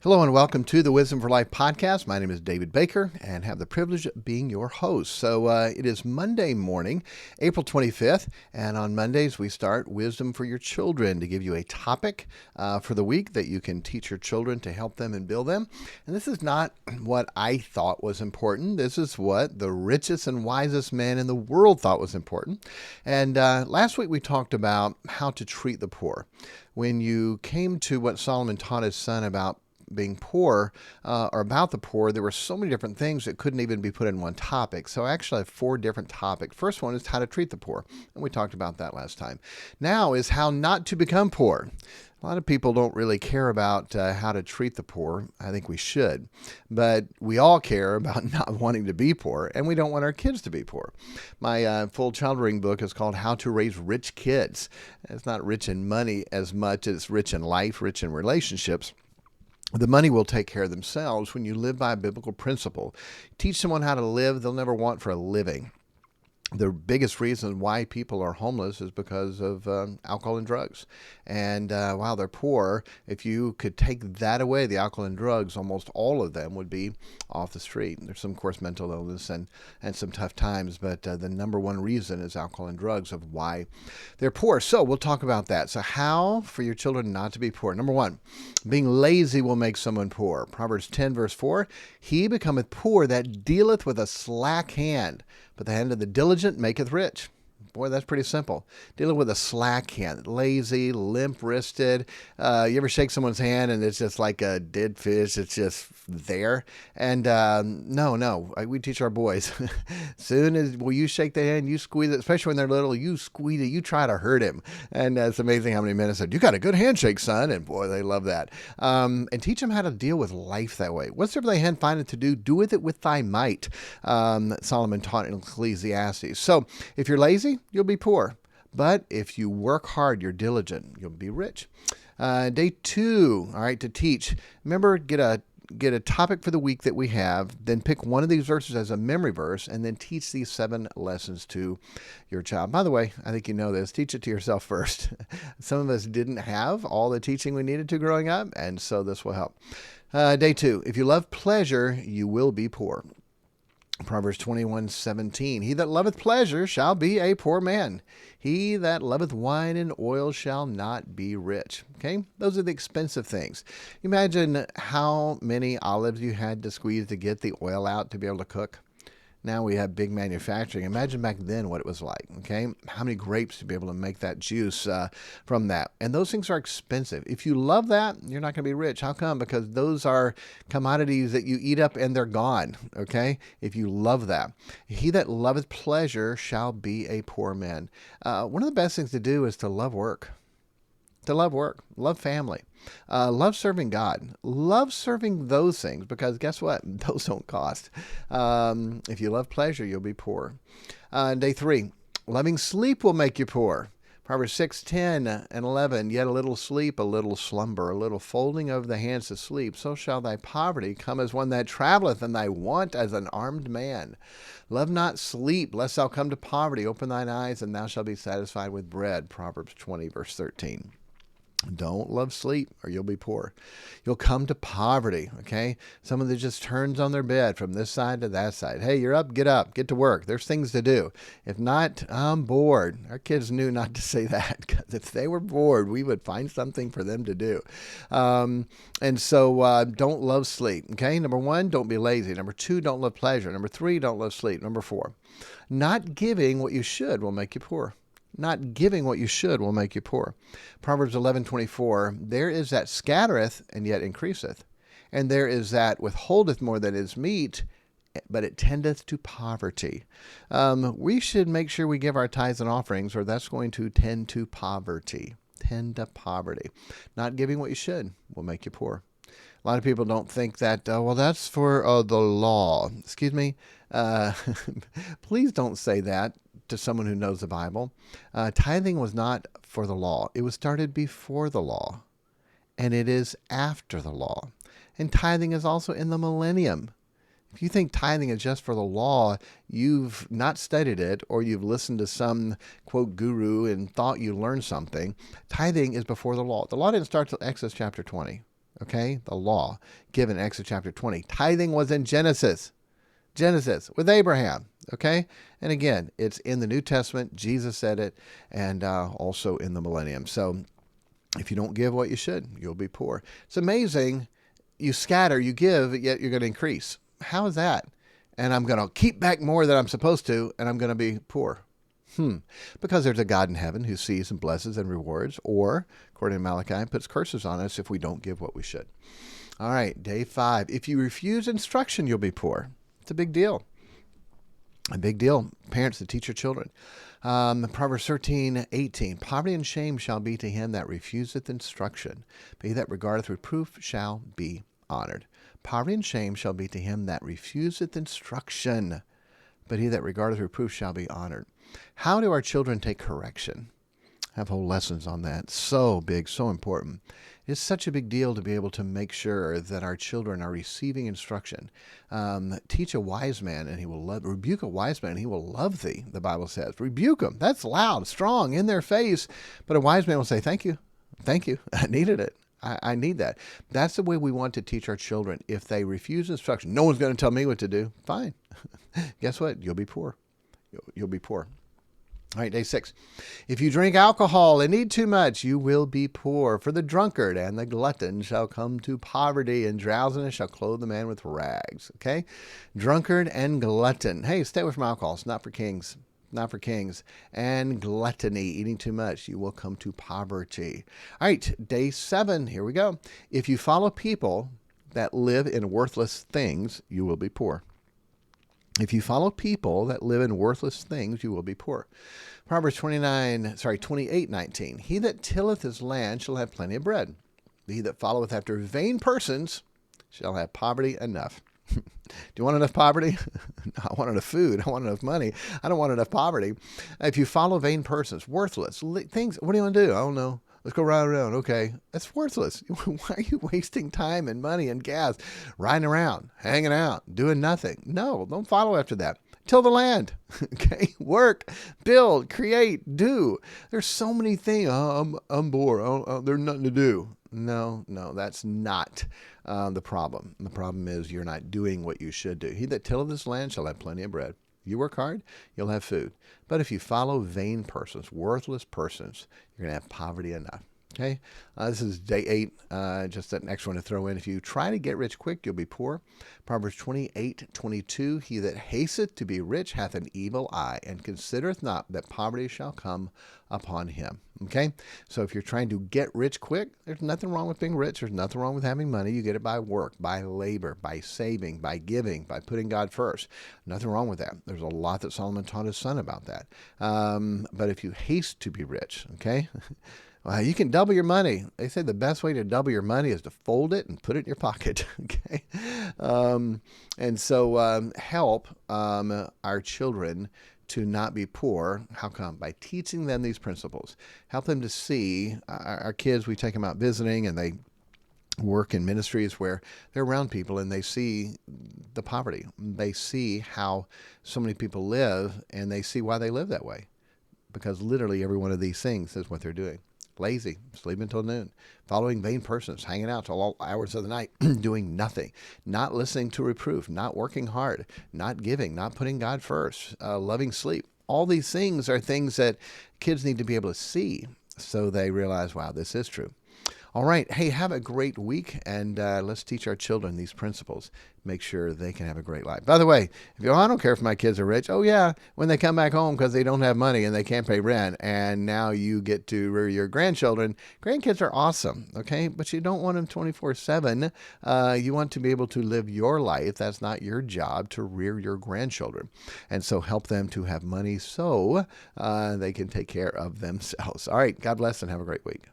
Hello and welcome to the Wisdom for Life podcast. My name is David Baker and have the privilege of being your host. So it is Monday morning, April 25th, and on Mondays we start Wisdom for Your Children to give you a topic for the week that you can teach your children to help them and build them. And this is not what I thought was important. This is what the richest and wisest man in the world thought was important. And last week we talked about how to treat the poor. When you came to what Solomon taught his son about being poor or about the poor, there were so many different things that couldn't even be put in one topic. So I actually have 4 different topics. First one is how to treat the poor, and we talked about that last time. Now is how not to become poor. A lot of people don't really care about how to treat the poor. I think we should, but we all care about not wanting to be poor, and we don't want our kids to be poor. My full child rearing book is called How to Raise Rich Kids. It's not rich in money as much as rich in life, rich in relationships. The money will take care of themselves when you live by a biblical principle. Teach someone how to live, they'll never want for a living. The biggest reason why people are homeless is because of alcohol and drugs. And while they're poor, if you could take that away, the alcohol and drugs, almost all of them would be off the street. There's some, of course, mental illness and some tough times, but the number one reason is alcohol and drugs of why they're poor. So we'll talk about that. So how for your children not to be poor? Number one, being lazy will make someone poor. Proverbs 10 verse 4, he becometh poor that dealeth with a slack hand, but the hand of the diligent maketh rich. Boy, that's pretty simple. Dealing with a slack hand, lazy, limp-wristed. You ever shake someone's hand and it's just like a dead fish? It's just there. And no, we teach our boys. Soon as you shake their hand, you squeeze it, especially when they're little, you squeeze it, you try to hurt him. And it's amazing how many men have said, you got a good handshake, son. And boy, they love that. And teach them how to deal with life that way. Whatsoever thy hand findeth to do, do with it with thy might. Solomon taught in Ecclesiastes. So if you're lazy, you'll be poor. But if you work hard, you're diligent, you'll be rich. Day 2, all right, to teach. Remember, get a topic for the week that we have, then pick one of these verses as a memory verse, and then teach these 7 lessons to your child. By the way, I think you know this. Teach it to yourself first. Some of us didn't have all the teaching we needed to growing up, and so this will help. Day 2, if you love pleasure, you will be poor. Proverbs 21:17, he that loveth pleasure shall be a poor man. He that loveth wine and oil shall not be rich. Okay, those are the expensive things. Imagine how many olives you had to squeeze to get the oil out to be able to cook. Now we have big manufacturing. Imagine back then what it was like, okay? How many grapes to be able to make that juice from that. And those things are expensive. If you love that, you're not going to be rich. How come? Because those are commodities that you eat up and they're gone, okay? If you love that. He that loveth pleasure shall be a poor man. One of the best things to do is to love work. To love work, love family, love serving God, love serving those things, because guess what? Those don't cost. If you love pleasure, you'll be poor. Day 3, loving sleep will make you poor. Proverbs 6:10 and 11, yet a little sleep, a little slumber, a little folding of the hands to sleep, so shall thy poverty come as one that travelleth, and thy want as an armed man. Love not sleep, lest thou come to poverty. Open thine eyes, and thou shalt be satisfied with bread. Proverbs 20 verse 13. Don't love sleep or you'll be poor. You'll come to poverty, okay? Someone that just turns on their bed from this side to that side. Hey, you're up, get to work. There's things to do. If not, I'm bored. Our kids knew not to say that, because if they were bored, we would find something for them to do. And so don't love sleep, okay? Number 1, don't be lazy. Number 2, don't love pleasure. Number 3, don't love sleep. Number 4, not giving what you should will make you poor. Not giving what you should will make you poor. Proverbs 11:24, there is that scattereth and yet increaseth, and there is that withholdeth more than is meet, but it tendeth to poverty. We should make sure we give our tithes and offerings, or that's going to tend to poverty. Tend to poverty. Not giving what you should will make you poor. A lot of people don't think that, well, that's for the law. Excuse me. Please don't say that to someone who knows the Bible. Tithing was not for the law. It was started before the law, and it is after the law. And tithing is also in the millennium. If you think tithing is just for the law, you've not studied it, or you've listened to some, quote, guru and thought you learned something. Tithing is before the law. The law didn't start till Exodus chapter 20. okay? The law given in Exodus chapter 20. Tithing was in Genesis with Abraham, okay? And again, it's in the New Testament. Jesus said it, and also in the millennium. So if you don't give what you should, you'll be poor. It's amazing. You scatter, you give, yet you're going to increase. How is that? And I'm going to keep back more than I'm supposed to, and I'm going to be poor. Because there's a God in heaven who sees and blesses and rewards, or, according to Malachi, puts curses on us if we don't give what we should. All right, day 5. If you refuse instruction, you'll be poor. It's a big deal. A big deal. Parents that teach your children. Proverbs 13:18. Poverty and shame shall be to him that refuseth instruction, but he that regardeth reproof shall be honored. Poverty and shame shall be to him that refuseth instruction, but he that regardeth reproof shall be honored. How do our children take correction? I have whole lessons on that. So big, so important. It's such a big deal to be able to make sure that our children are receiving instruction. Teach a wise man and he will love, rebuke a wise man and he will love thee, the Bible says. Rebuke them. That's loud, strong, in their face. But a wise man will say, thank you. Thank you. I needed it. I need that. That's the way we want to teach our children. If they refuse instruction, no one's going to tell me what to do. Fine. Guess what? You'll be poor. You'll be poor. All right, day 6. If you drink alcohol and eat too much, you will be poor. For the drunkard and the glutton shall come to poverty, and drowsiness shall clothe the man with rags. Okay? Drunkard and glutton. Hey, stay away from alcohol. It's not for kings. Not for kings. And gluttony, eating too much, you will come to poverty. All right, day 7. Here we go. If you follow people that live in worthless things, you will be poor. If you follow people that live in worthless things, you will be poor. Proverbs 28:19. He that tilleth his land shall have plenty of bread. He that followeth after vain persons shall have poverty enough. Do you want enough poverty? I want enough food. I want enough money. I don't want enough poverty. If you follow vain persons, worthless things, what do you want to do? I don't know. Let's go round and around. Okay. That's worthless. Why are you wasting time and money and gas riding around, hanging out, doing nothing? No, don't follow after that. Till the land. Okay. Work, build, create, do. There's so many things. I'm bored. There's nothing to do. No, that's not the problem. The problem is you're not doing what you should do. He that tilleth his land shall have plenty of bread. You work hard, you'll have food. But if you follow vain persons, worthless persons, you're going to have poverty enough. Okay? This is day 8. Just that next one to throw in. If you try to get rich quick, you'll be poor. Proverbs 28:22. He that hasteth to be rich hath an evil eye, and considereth not that poverty shall come upon him. Okay? So if you're trying to get rich quick, there's nothing wrong with being rich. There's nothing wrong with having money. You get it by work, by labor, by saving, by giving, by putting God first. Nothing wrong with that. There's a lot that Solomon taught his son about that. But if you haste to be rich, okay? Well, you can double your money. They say the best way to double your money is to fold it and put it in your pocket. Okay, and so help our children to not be poor. How come? By teaching them these principles. Help them to see our kids. We take them out visiting, and they work in ministries where they're around people and they see the poverty. They see how so many people live, and they see why they live that way. Because literally every one of these things is what they're doing. Lazy, sleeping until noon, following vain persons, hanging out till all hours of the night, doing nothing, not listening to reproof, not working hard, not giving, not putting God first, loving sleep. All these things are things that kids need to be able to see so they realize, wow, this is true. All right. Hey, have a great week, and let's teach our children these principles. Make sure they can have a great life. By the way, if I don't care if my kids are rich. Oh, yeah, when they come back home because they don't have money and they can't pay rent, and now you get to rear your grandchildren. Grandkids are awesome, okay? But you don't want them 24/7. You want to be able to live your life. That's not your job to rear your grandchildren. And so help them to have money so they can take care of themselves. All right. God bless and have a great week.